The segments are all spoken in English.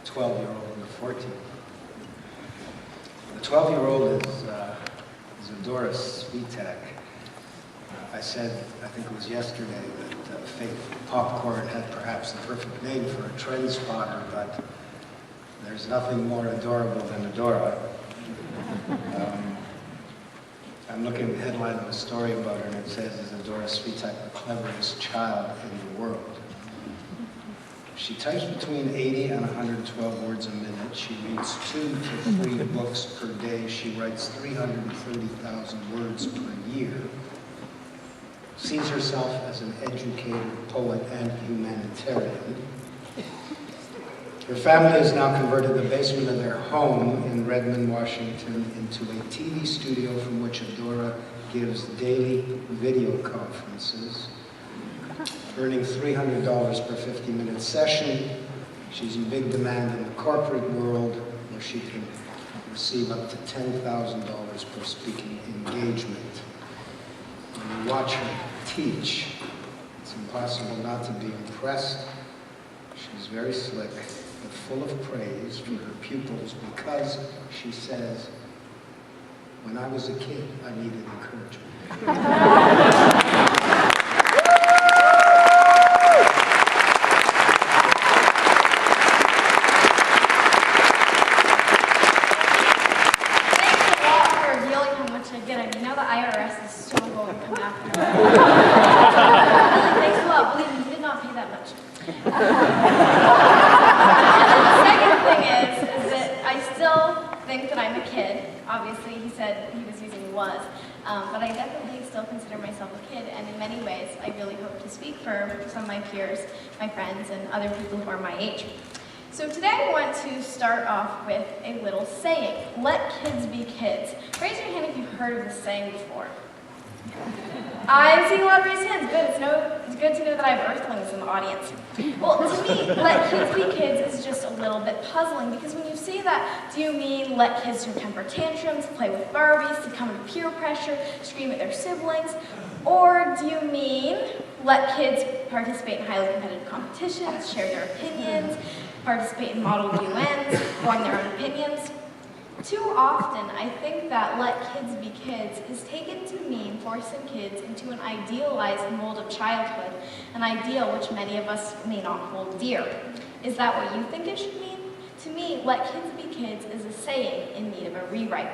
12-year-old and a 14-year-old. The 12-year-old is Adoras. I said, I think it was yesterday, that Fake Popcorn had perhaps the perfect name for a trend spotter, but there's nothing more adorable than Adora. I'm looking at the headline of a story about her, and it says, "Is Adora Svitek the cleverest child in the world?" She types between 80 and 112 words a minute. She reads 2 to 3 books per day. She writes 330,000 words per year. Sees herself as an educator, poet, and humanitarian. Her family has now converted the basement of their home in Redmond, Washington, into a TV studio from which Adora gives daily video conferences. Earning $300 per 50-minute session, she's in big demand in the corporate world, where she can receive up to $10,000 per speaking engagement. When you watch her teach, it's impossible not to be impressed. She's very slick, but full of praise for her pupils because, she says, "When I was a kid, I needed encouragement." You know the IRS is so going to come after me. Thanks a lot. Believe me, he did not pay that much. The second thing is that I still think that I'm a kid. Obviously, he said he was using was. But I definitely still consider myself a kid, and in many ways, I really hope to speak for some of my peers, my friends, and other people who are my age. So today I want to start off with a little saying, let kids be kids. Raise your hand if you've heard of this saying before. I'm seeing a lot of raised hands. Good. It's good to know that I have earthlings in the audience. Well, to me, let kids be kids is just a little bit puzzling, because when you say that, do you mean let kids throw temper tantrums, play with Barbies, succumb to peer pressure, scream at their siblings? Or do you mean let kids participate in highly competitive competitions, share their opinions, participate in model UNs, form their own opinions? Too often, I think that let kids be kids is taken to mean forcing kids into an idealized mold of childhood, an ideal which many of us may not hold dear. Is that what you think it should mean? To me, let kids be kids is a saying in need of a rewrite.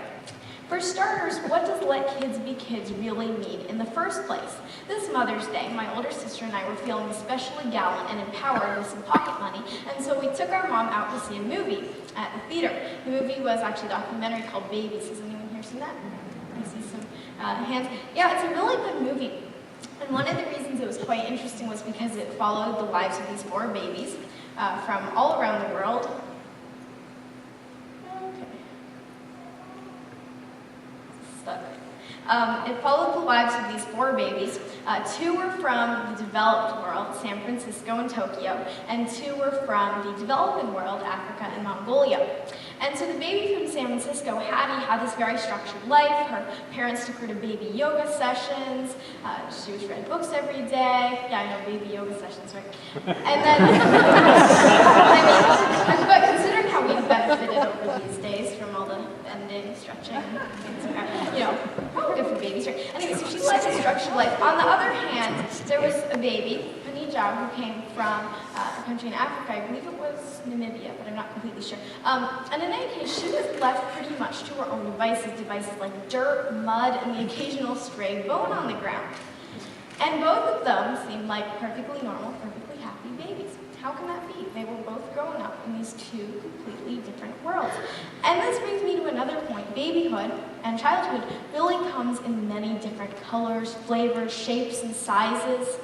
For starters, what does let kids be kids really mean in the first place? This Mother's Day, my older sister and I were feeling especially gallant and empowered with some pocket money, and so we took our mom out to see a movie at the theater. The movie was actually a documentary called Babies. Has anyone here seen that? I see some hands. Yeah, it's a really good movie. And one of the reasons it was quite interesting was because it followed the lives of these 4 babies from all around the world. It followed the lives of these 4 babies. 2 were from the developed world, San Francisco and Tokyo, and 2 were from the developing world, Africa and Mongolia. And so the baby from San Francisco, Hattie, had this very structured life. Her parents took her to baby yoga sessions. She was read books every day. Yeah, I know, baby yoga sessions, right? And then, but considering how we've benefited over these days from all the bending, stretching, you know, good for babies, right? Anyway, so she led a structured life. On the other hand, there was a baby, Punijab, who came from a country in Africa. I believe it was Namibia, but I'm not completely sure. And in any case, she was left pretty much to her own devices like dirt, mud, and the occasional stray bone on the ground. And both of them seemed like perfectly normal, perfectly happy babies. How can that be? They were both growing up in these 2 completely different worlds. And this brings me to another point. Babyhood and childhood really comes in many different colors, flavors, shapes, and sizes.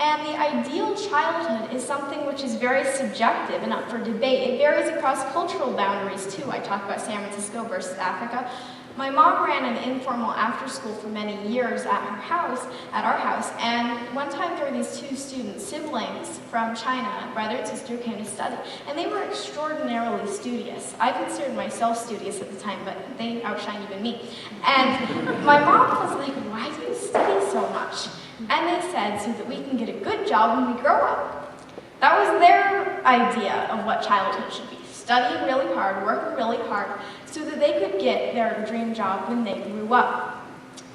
And the ideal childhood is something which is very subjective and up for debate. It varies across cultural boundaries, too. I talk about San Francisco versus Africa. My mom ran an informal after-school for many years at our house, and one time there were these 2 students, siblings from China, brother and sister, who came to study, and they were extraordinarily studious. I considered myself studious at the time, but they outshined even me. And my mom was like, "Why do you study so much?" And they said, "So that we can get a good job when we grow up." That was their idea of what childhood should be. studying really hard, working really hard, so that they could get their dream job when they grew up.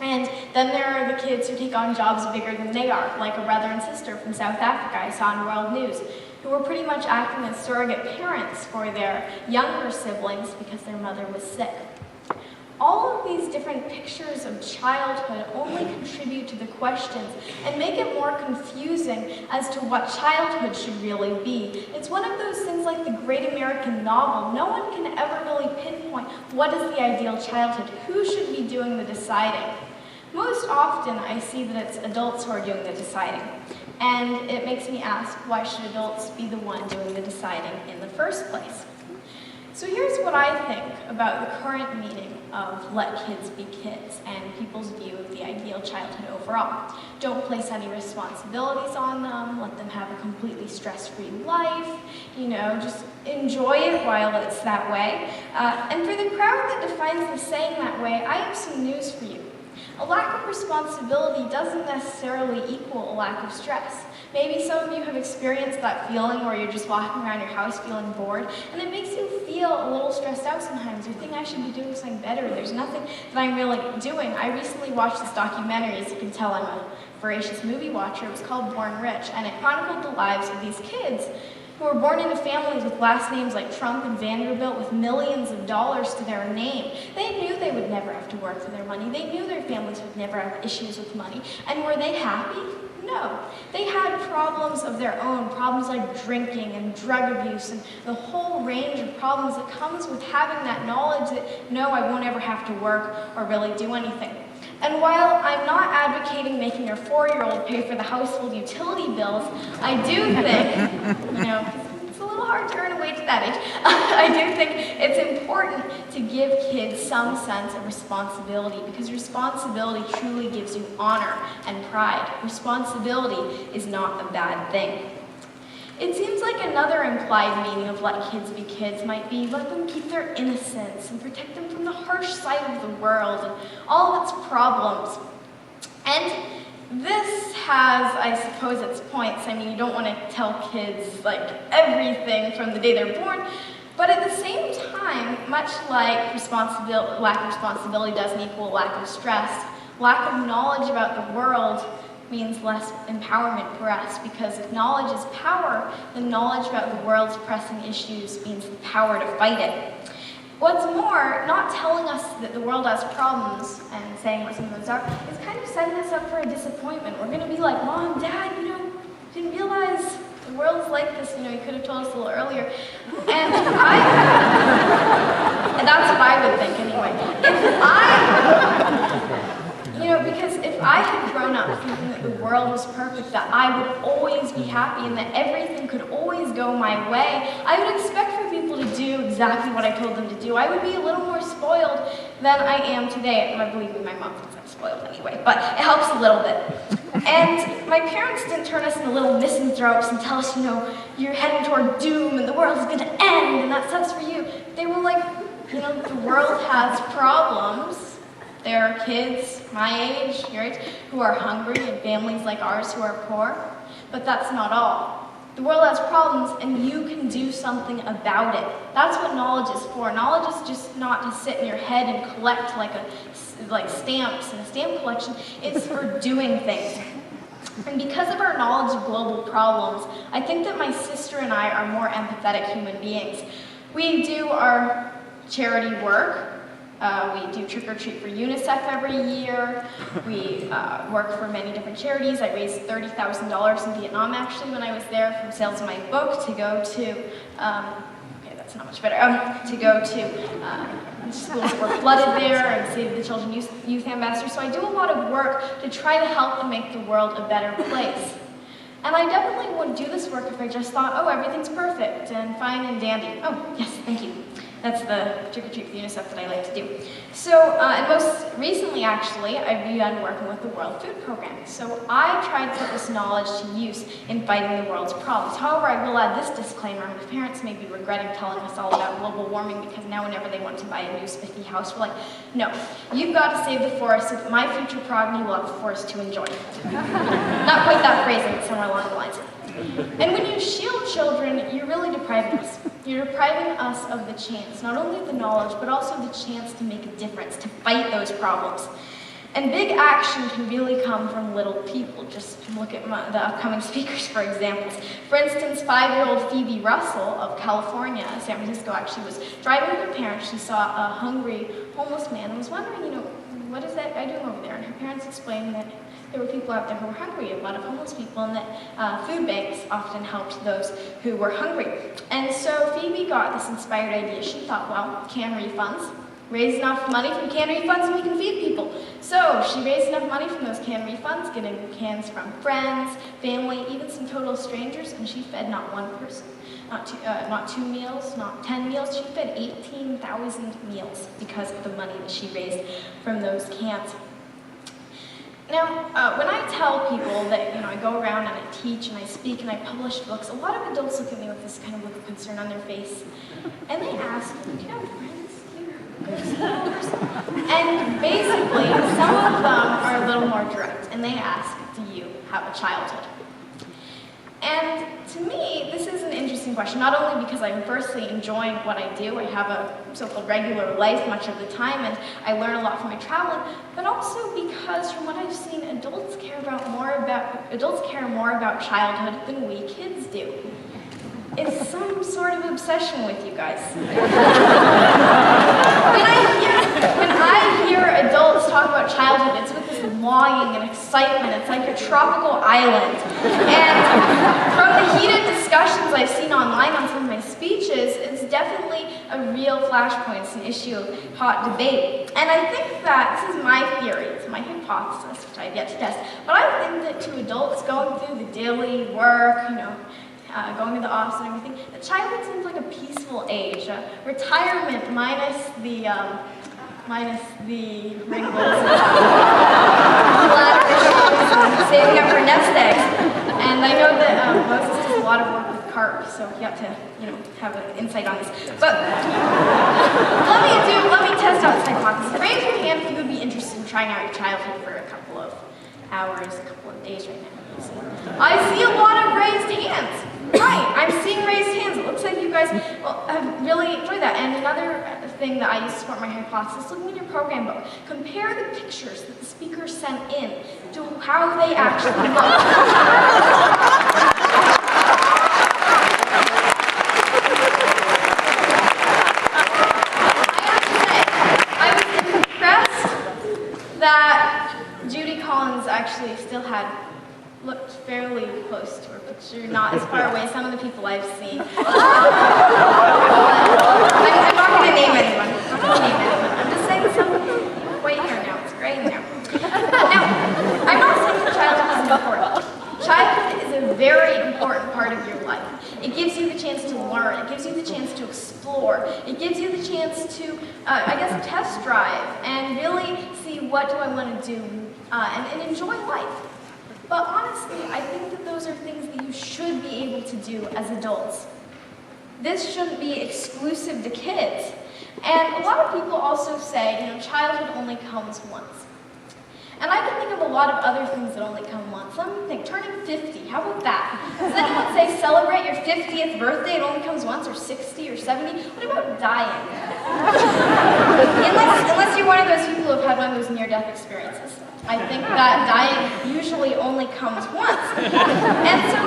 And then there are the kids who take on jobs bigger than they are, like a brother and sister from South Africa I saw in World News, who were pretty much acting as surrogate parents for their younger siblings because their mother was sick. All of these different pictures of childhood only contribute to the questions and make it more confusing as to what childhood should really be. It's one of those things like the Great American Novel. No one can ever really pinpoint what is the ideal childhood, who should be doing the deciding. Most often I see that it's adults who are doing the deciding. And it makes me ask, why should adults be the one doing the deciding in the first place? So here's what I think about the current meaning of let kids be kids and people's view of the ideal childhood overall. Don't place any responsibilities on them, let them have a completely stress-free life, just enjoy it while it's that way. And for the crowd that defines the saying that way, I have some news for you. A lack of responsibility doesn't necessarily equal a lack of stress. Maybe some of you have experienced that feeling where you're just walking around your house feeling bored, and it makes you feel a little stressed out sometimes. You think I should be doing something better. There's nothing that I'm really doing. I recently watched this documentary. As you can tell, I'm a voracious movie watcher. It was called Born Rich, and it chronicled the lives of these kids who were born into families with last names like Trump and Vanderbilt with millions of dollars to their name. They knew they would never have to work for their money. They knew their families would never have issues with money. And were they happy? No. They had problems of their own, problems like drinking and drug abuse and the whole range of problems that comes with having that knowledge that, no, I won't ever have to work or really do anything. And while I'm not advocating making your 4-year-old pay for the household utility bills, I do think, it's a little hard to earn a wage at that age, I do think it's important to give kids some sense of responsibility, because responsibility truly gives you honor and pride. Responsibility is not a bad thing. It seems like another implied meaning of let kids be kids might be let them keep their innocence and protect them from the harsh side of the world and all of its problems. And this has, I suppose, its points. I mean, you don't want to tell kids like everything from the day they're born, but at the same time, much like lack of responsibility doesn't equal lack of stress, lack of knowledge about the world means less empowerment for us, because if knowledge is power, then knowledge about the world's pressing issues means the power to fight it. What's more, not telling us that the world has problems and saying what some of those are is kind of setting us up for a disappointment. We're going to be like, Mom, Dad, didn't realize the world's like this, you could have told us a little earlier. And that's what I would think anyway. Because if I had grown up thinking that the world was perfect, that I would always be happy and that everything could always go my way, I would expect for people to do exactly what I told them to do. I would be a little more spoiled than I am today. And believe me, my mom thinks I'm spoiled anyway, but it helps a little bit. And my parents didn't turn us into little misanthropes and tell us, you're heading toward doom and the world is going to end and that sucks for you. They were like, the world has problems. There are kids my age, your age, who are hungry and families like ours who are poor, but that's not all. The world has problems and you can do something about it. That's what knowledge is for. Knowledge is just not to sit in your head and collect like stamps in a stamp collection. It's for doing things. And because of our knowledge of global problems, I think that my sister and I are more empathetic human beings. We do our charity work. We do Trick or Treat for UNICEF every year. We work for many different charities. I raised $30,000 in Vietnam actually when I was there from sales of my book to go to, okay, that's not much better, to go to schools that were flooded there and save the children youth ambassadors. So I do a lot of work to try to help and make the world a better place. And I definitely wouldn't do this work if I just thought, oh, everything's perfect and fine and dandy. Oh, yes, thank you. That's the Trick or Treat for UNICEF that I like to do. So, and most recently, actually, I began working with the World Food Program. So I tried to put this knowledge to use in fighting the world's problems. However, I will add this disclaimer. My parents may be regretting telling us all about global warming because now whenever they want to buy a new spiffy house, we're like, no, you've got to save the forest so that my future progeny will have the forest to enjoy. Not quite that phrasing, but somewhere along the lines. And when you shield children, you really deprive us. You're depriving us of the chance, not only the knowledge, but also the chance to make a difference, to fight those problems. And big action can really come from little people. Just look at the upcoming speakers for examples. For instance, 5-year-old Phoebe Russell of California, San Francisco, actually was driving with her parents. She saw a hungry homeless man and was wondering, what is that guy doing over there? And her parents explained that there were people out there who were hungry, a lot of homeless people, and that food banks often helped those who were hungry. And so Phoebe got this inspired idea. She thought, well, can refunds. Raise enough money from can refunds and we can feed people. So she raised enough money from those can refunds, getting cans from friends, family, even some total strangers, and she fed not one person, not two meals, not 10 meals. She fed 18,000 meals because of the money that she raised from those cans. Now, when I tell people that, I go around and I teach and I speak and I publish books, a lot of adults look at me with this kind of look of concern on their face, and they ask, do you have friends? And basically, some of them are a little more direct, and they ask, do you have a childhood? And to me, this is an interesting question, not only because I'm firstly enjoying what I do, I have a so-called regular life much of the time, and I learn a lot from my traveling, but also because from what I've seen, adults care more about childhood than we kids do. It's some sort of obsession with you guys. When I hear adults talk about childhood, it's with this longing and excitement. It's like a tropical island. And from the heated discussions I've seen online on some of my speeches, it's definitely a real flashpoint. It's an issue of hot debate. And I think that, this is my theory, it's my hypothesis, which I've yet to test, but I think that to adults going through the daily work, going to the office and everything, that childhood seems like a peaceful age. Retirement minus the wrinkles and saving up for nest eggs. And I know that Moses does a lot of work with carp, so you have to, have an insight on this. But let me test out this hypothesis. Raise your hand if you would be interested in trying out your childhood for a couple of hours, a couple of days right now. I see a lot of raised hands. Right, I'm seeing raised hands. It looks like you guys have really enjoyed that. And another thing that I use to support my hypothesis, looking in your program book, compare the pictures that the speakers sent in to how they actually look. I was impressed that Judy Collins actually still looked fairly close to her picture, not as far away as some of the people I've seen. I'm not going to name anyone. I'm just saying some white hair now. It's gray now. Now, I'm not saying that childhood isn't important. Childhood is a very important part of your life. It gives you the chance to learn. It gives you the chance to explore. It gives you the chance to, test drive and really see what do I want to do and enjoy life. But honestly, I think that those are things that you should be able to do as adults. This shouldn't be exclusive to kids. And a lot of people also say, childhood only comes once. And I can think of a lot of other things that only come once. Let me think, turning 50, how about that? Does anyone say celebrate your 50th birthday, it only comes once, or 60 or 70? What about dying? Unless you're one of those people who have had one of those near-death experiences. I think that dying usually only comes once. And so,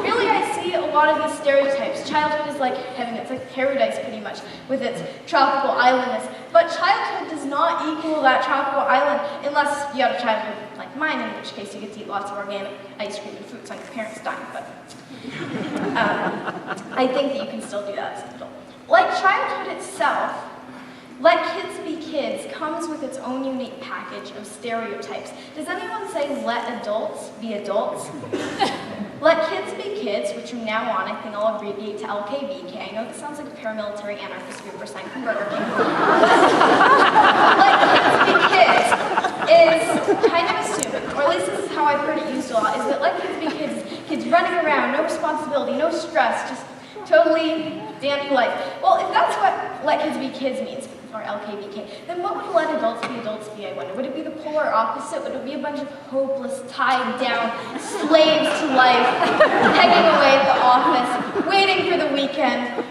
really I see a lot of these stereotypes. Childhood is like heaven, it's like paradise pretty much, with its tropical islandness. But childhood does not equal that tropical island unless you had a childhood like mine, in which case you get to eat lots of organic ice cream and fruits on your parents' dime. But I think that you can still do that as an adult. Like childhood itself, Let Kids Be Kids comes with its own unique package of stereotypes. Does anyone say let adults be adults? Let Kids Be Kids, which from now on I think I'll abbreviate to LKBK. I know this sounds like a paramilitary anarchist group or something from Burger King. Let Kids Be Kids is kind of assuming, or at least this is how I've heard it used a lot, is that Let Kids Be Kids is kids running around, no responsibility, no stress, just totally dandy life. Well, if that's what Let Kids Be Kids means, or LKBK, then what would Let Adults Be, I wonder? Would it be the polar opposite? Would it be a bunch of hopeless, tied down slaves to life, pegging away at the office, waiting for the weekend,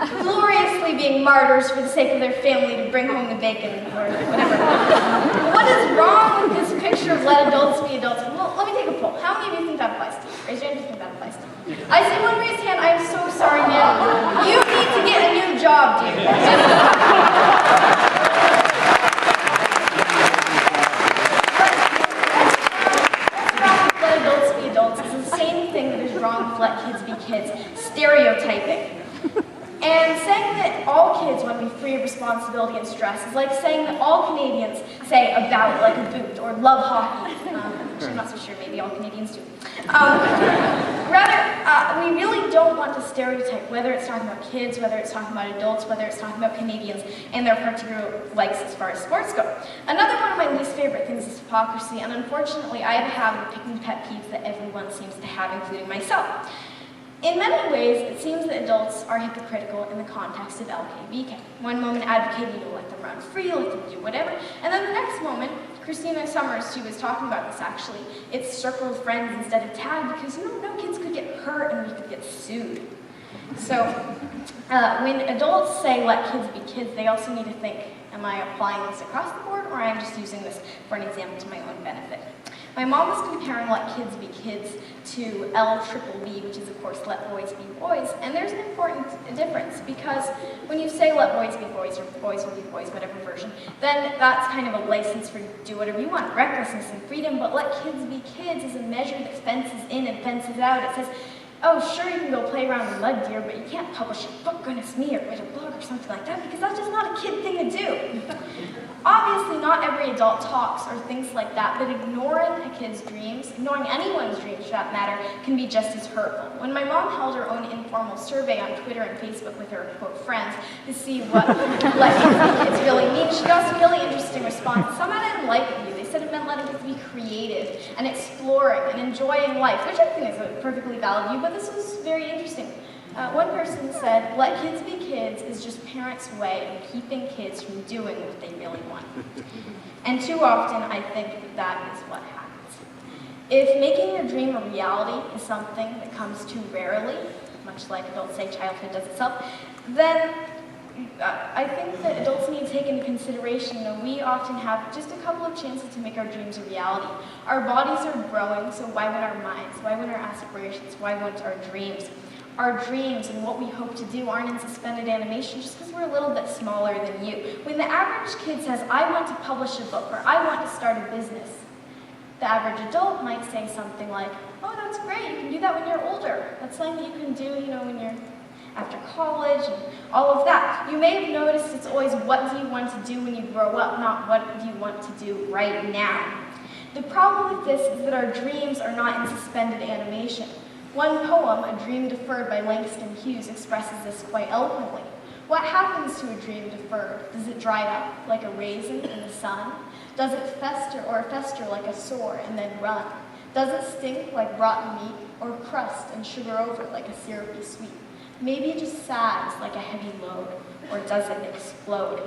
gloriously being martyrs for the sake of their family to bring home the bacon or whatever. What is wrong with this picture of let adults be adults? Well, let me take a poll. How many of you think that applies to you? Raise your hand if you think that applies to you. I see one raised hand. I am so sorry, man. You need to get a new job, dude. Let adults be adults is the same thing that is wrong with let kids be kids. Stereotyping. And saying that all kids want to be free of responsibility and stress is like saying that all Canadians say about like a boot or love hockey. Which I'm not so sure, maybe all Canadians do. Rather, we really don't want to stereotype, whether it's talking about kids, whether it's talking about adults, whether it's talking about Canadians and their particular likes as far as sports go. Another one of my least favorite things is hypocrisy, and unfortunately I have a habit of picking pet peeves that everyone seems to have, including myself. In many ways, it seems that adults are hypocritical in the context of LKBK. One moment advocating to let them run free, let them do whatever, and then the next moment, Christina Summers, she was talking about this actually, it's circle of friends instead of tag because no kids could get hurt and we could get sued. So when adults say let kids be kids, they also need to think, am I applying this across the board or am I just using this for an example to my own benefit? My mom was comparing let kids be kids to LBBB, which is of course let boys be boys, and there's an important difference because when you say let boys be boys or boys will be boys, whatever version, then that's kind of a license for do whatever you want, recklessness and freedom, but let kids be kids is a measure that fences in and fences out. It says, oh, sure, you can go play around with lead deer, but you can't publish a book, goodness me, or write a blog or something like that, because that's just not a kid thing to do. Obviously, not every adult talks or thinks like that, but ignoring a kid's dreams, ignoring anyone's dreams for that matter, can be just as hurtful. When my mom held her own informal survey on Twitter and Facebook with her, quote, friends, to see what let kids really mean, she got some really interesting responses. Some I didn't like the view. They said it meant letting kids be creative and exploring and enjoying life, which I think is a perfectly valid view, but this was very interesting. One person said, let kids be kids is just parents' way of keeping kids from doing what they really want. And too often, I think that is what happens. If making your dream a reality is something that comes too rarely, much like adults say childhood does itself, then I think that adults need to take into consideration that we often have just a couple of chances to make our dreams a reality. Our bodies are growing, so why wouldn't our minds? Why wouldn't our aspirations? Why wouldn't our dreams? Our dreams and what we hope to do aren't in suspended animation just because we're a little bit smaller than you. When the average kid says, I want to publish a book or I want to start a business, the average adult might say something like, oh, that's great, you can do that when you're older. That's something that you can do, when you're after college and all of that. You may have noticed it's always what do you want to do when you grow up, not what do you want to do right now. The problem with this is that our dreams are not in suspended animation. One poem, A Dream Deferred by Langston Hughes, expresses this quite eloquently. What happens to a dream deferred? Does it dry up like a raisin in the sun? Does it fester like a sore and then run? Does it stink like rotten meat or crust and sugar over like a syrupy sweet? Maybe it just sags like a heavy load, or does it explode?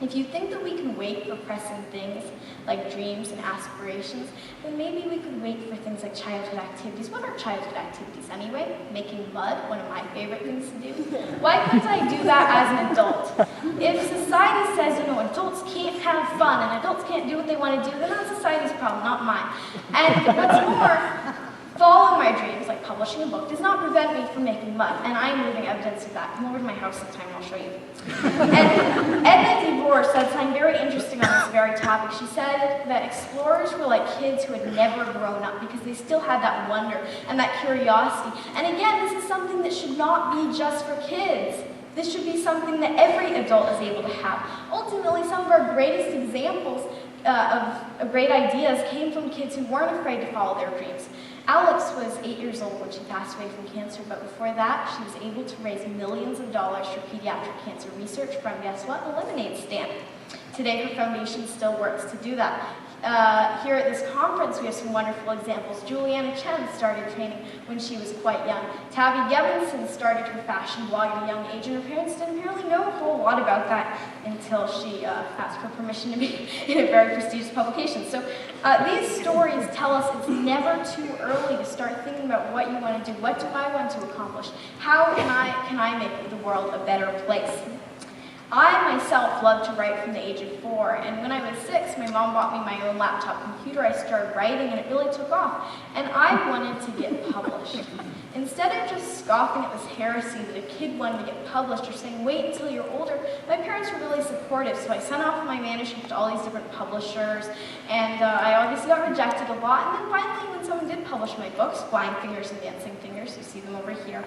If you think that we can wait for pressing things like dreams and aspirations, then maybe we could wait for things like childhood activities. What are childhood activities anyway? Making mud, one of my favorite things to do. Why couldn't I do that as an adult? If society says, adults can't have fun and adults can't do what they want to do, then that's society's problem, not mine. And what's more, following my dreams, like publishing a book, does not prevent me from making mud, and I am living evidence of that. Come over to my house sometime and I'll show you. And Edna Adora said something very interesting on this very topic. She said that explorers were like kids who had never grown up because they still had that wonder and that curiosity. And again, this is something that should not be just for kids. This should be something that every adult is able to have. Ultimately, some of our greatest examples of great ideas came from kids who weren't afraid to follow their dreams. Alex was 8 years old when she passed away from cancer, but before that, she was able to raise millions of dollars for pediatric cancer research from, guess what, a lemonade stand. Today, her foundation still works to do that. Here at this conference, we have some wonderful examples. Juliana Chen started training when she was quite young. Tabby Gevinson started her fashion blog at a young age, and her parents didn't really know a whole lot about that until she asked for permission to be in a very prestigious publication. So these stories tell us it's never too early to start thinking about what you want to do. What do I want to accomplish? How can I make the world a better place? I myself loved to write from the age of 4, and when I was 6, my mom bought me my own laptop computer. I started writing, and it really took off, and I wanted to get published. Instead of just scoffing at this heresy that a kid wanted to get published or saying, wait until you're older, my parents were really supportive, so I sent off my manuscript to all these different publishers, and I obviously got rejected a lot, and then finally when someone did publish my books, Flying Fingers and Dancing Fingers, you see them over here,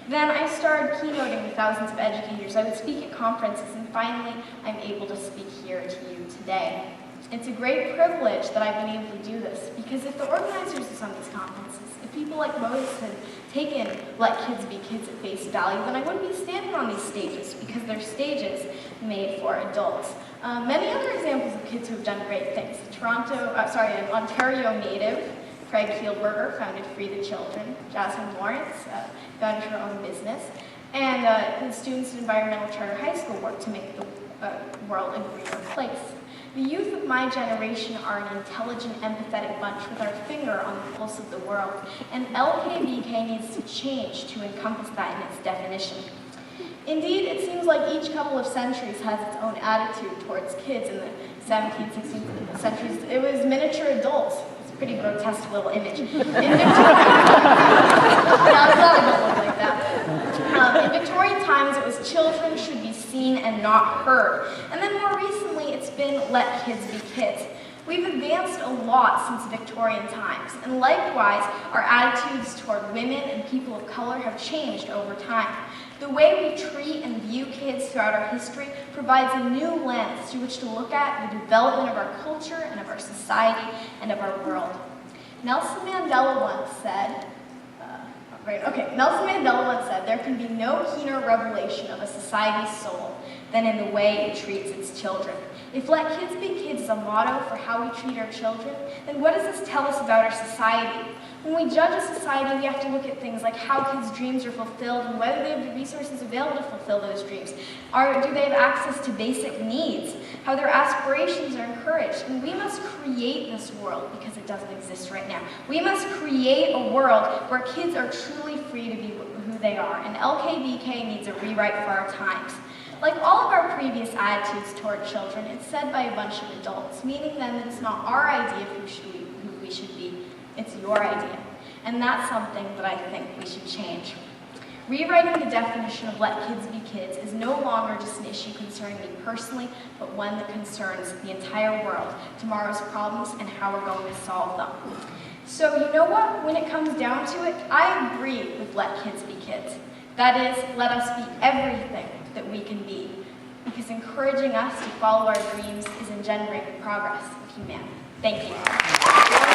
then I started keynoting with thousands of educators. I would speak at conferences, and finally, I'm able to speak here to you today. It's a great privilege that I've been able to do this, because if the organizers of some of these conferences, if people like Moses had taken Let Kids Be Kids at face value, then I wouldn't be standing on these stages, because they're stages made for adults. Many other examples of kids who have done great things. An Ontario native, Craig Kielberger, founded Free the Children. Jasmine Lawrence founded her own business. And the students at Environmental Charter High School work to make the world a greener place. The youth of my generation are an intelligent, empathetic bunch with our finger on the pulse of the world. And LKBK needs to change to encompass that in its definition. Indeed, it seems like each couple of centuries has its own attitude towards kids. In the 17th, 16th centuries, it was miniature adults. Pretty grotesque little image. In Victorian times, it was children should be seen and not heard. And then more recently, it's been let kids be kids. We've advanced a lot since Victorian times, and likewise, our attitudes toward women and people of color have changed over time. The way we treat and view kids throughout our history provides a new lens through which to look at the development of our culture and of our society and of our world. Nelson Mandela once said, there can be no keener revelation of a society's soul than in the way it treats its children. If Let Kids Be Kids is a motto for how we treat our children, then what does this tell us about our society? When we judge a society, we have to look at things like how kids' dreams are fulfilled and whether they have the resources available to fulfill those dreams. Do they have access to basic needs? How their aspirations are encouraged? And we must create this world because it doesn't exist right now. We must create a world where kids are truly free to be who they are. And LKBK needs a rewrite for our times. Like all of our previous attitudes toward children, it's said by a bunch of adults, meaning then that it's not our idea of who we should be, it's your idea. And that's something that I think we should change. Rewriting the definition of Let Kids Be Kids is no longer just an issue concerning me personally, but one that concerns the entire world, tomorrow's problems, and how we're going to solve them. So you know what? When it comes down to it, I agree with Let Kids Be Kids. That is, let us be everything that we can be, because encouraging us to follow our dreams is engendering the progress of humanity. Thank you.